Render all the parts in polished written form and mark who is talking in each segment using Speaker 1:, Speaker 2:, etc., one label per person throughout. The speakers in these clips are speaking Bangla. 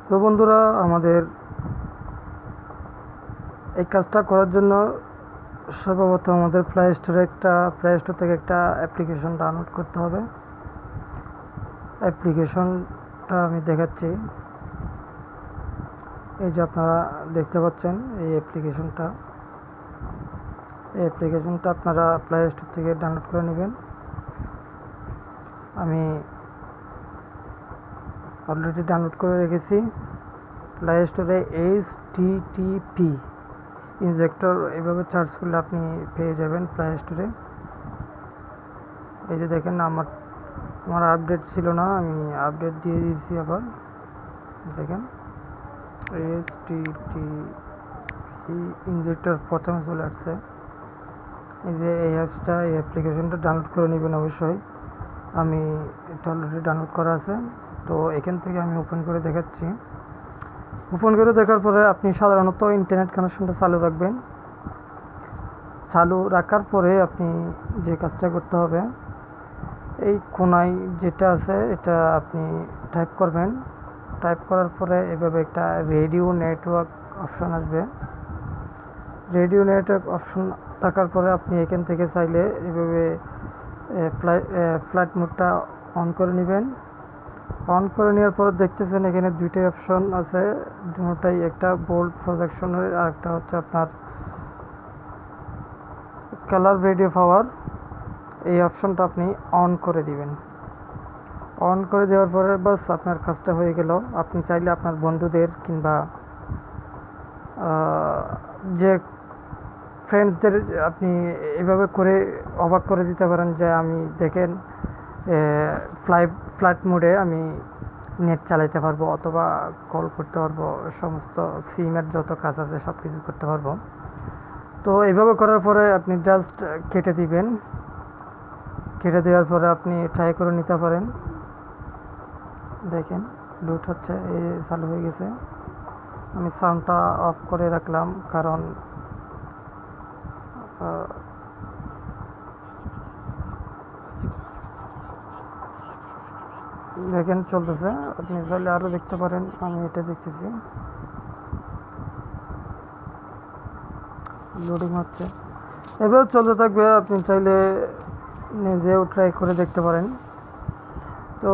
Speaker 1: তো বন্ধুরা, আমাদের এই কাজটা করার জন্য সর্বপ্রথম আমাদের প্লে স্টোর থেকে একটা অ্যাপ্লিকেশন ডাউনলোড করতে হবে। অ্যাপ্লিকেশনটা আমি দেখাচ্ছি। এই যে আপনারা দেখতে পাচ্ছেন এই অ্যাপ্লিকেশনটা আপনারা প্লে স্টোর থেকে ডাউনলোড করে নেবেন। আমি অলরেডি ডাউনলোড করে রেখেছি। প্লে স্টোরে HTTP ইনজেক্টর এভাবে সার্চ করলে আপনি পেয়ে যাবেন প্লে স্টোরে। এই যে দেখেন, আমার আপডেট ছিল না, আমি আপডেট দিয়ে দিয়েছি। আবার দেখেন HTTP ইনজেক্টর প্রথমে চলে আসছে। এই যে এই অ্যাপ্লিকেশনটা ডাউনলোড করে নেবেন অবশ্যই। আমি এটা অলরেডি ডাউনলোড করা আছে। তো এখান থেকে আমি ওপেন করে দেখাচ্ছি। ওপেন করে দেখার পরে আপনি সাধারণত ইন্টারনেট কানেকশনটা চালু রাখবেন। চালু রাখার পরে আপনি যে কাজটা করতে হবে, এই কোনায় যেটা আছে এটা আপনি টাইপ করবেন। টাইপ করার পরে এভাবে একটা রেডিও নেটওয়ার্ক অপশন আসবে। রেডিও নেটওয়ার্ক অপশন থাকার পরে আপনি এখান থেকে চাইলে এভাবে ফ্লাইট মোডটা অন করে নেবেন। অন করে নেওয়ার পর দেখতেছেন এখানে দুইটাই অপশন আছে, দুটোটাই, একটা বোল্ড প্রজেকশনের আর একটা হচ্ছে আপনার কালার রেডিও পাওয়ার। এই অপশনটা আপনি অন করে দিবেন। অন করে দেওয়ার পরে বাস আপনার কাজটা হয়ে গেল। আপনি চাইলে আপনার বন্ধুদের কিংবা যে ফ্রেন্ডসদের আপনি এভাবে করে অবাক করে দিতে পারেন যে আমি দেখেন ফ্লাইট মোডে আমি নেট চালাতে পারবো অথবা কল করতে পারবো, সমস্ত সিমের যত কাজ আছে সব কিছু করতে পারবো। তো এইভাবে করার পরে আপনি জাস্ট কেটে দিবেন। কেটে দেওয়ার পরে আপনি ট্রাই করে নিতে পারেন। দেখেন লুট হচ্ছে, এই চালু হয়ে গেছে। আমি সাউন্ডটা অফ করে রাখলাম কারণ দেখেন চলতেছে। আপনি চাইলে আরও দেখতে পারেন, আমি এটা দেখতেছি। লোডিং হচ্ছে, এভাবে চলতে থাকবে। আপনি চাইলে নিজেও ট্রাই করে দেখতে পারেন। তো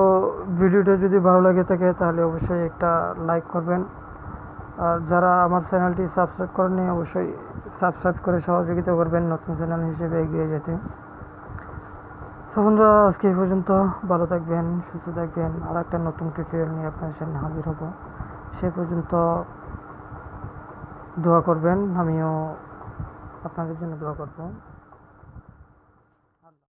Speaker 1: ভিডিওটা যদি ভালো লাগে থাকে তাহলে অবশ্যই একটা লাইক করবেন। আর যারা আমার চ্যানেলটি সাবস্ক্রাইব করেননি অবশ্যই সাবস্ক্রাইব করে সহযোগিতা করবেন নতুন চ্যানেল হিসেবে এগিয়ে যেতে। সো বন্ধুরা, আজকে এই পর্যন্ত। ভালো থাকবেন, সুস্থ থাকবেন। আর একটা নতুন টিউটোরিয়াল নিয়ে আপনার সামনে হাজির হব। সে পর্যন্ত দোয়া করবেন, আমিও আপনাদের জন্য দোয়া করব।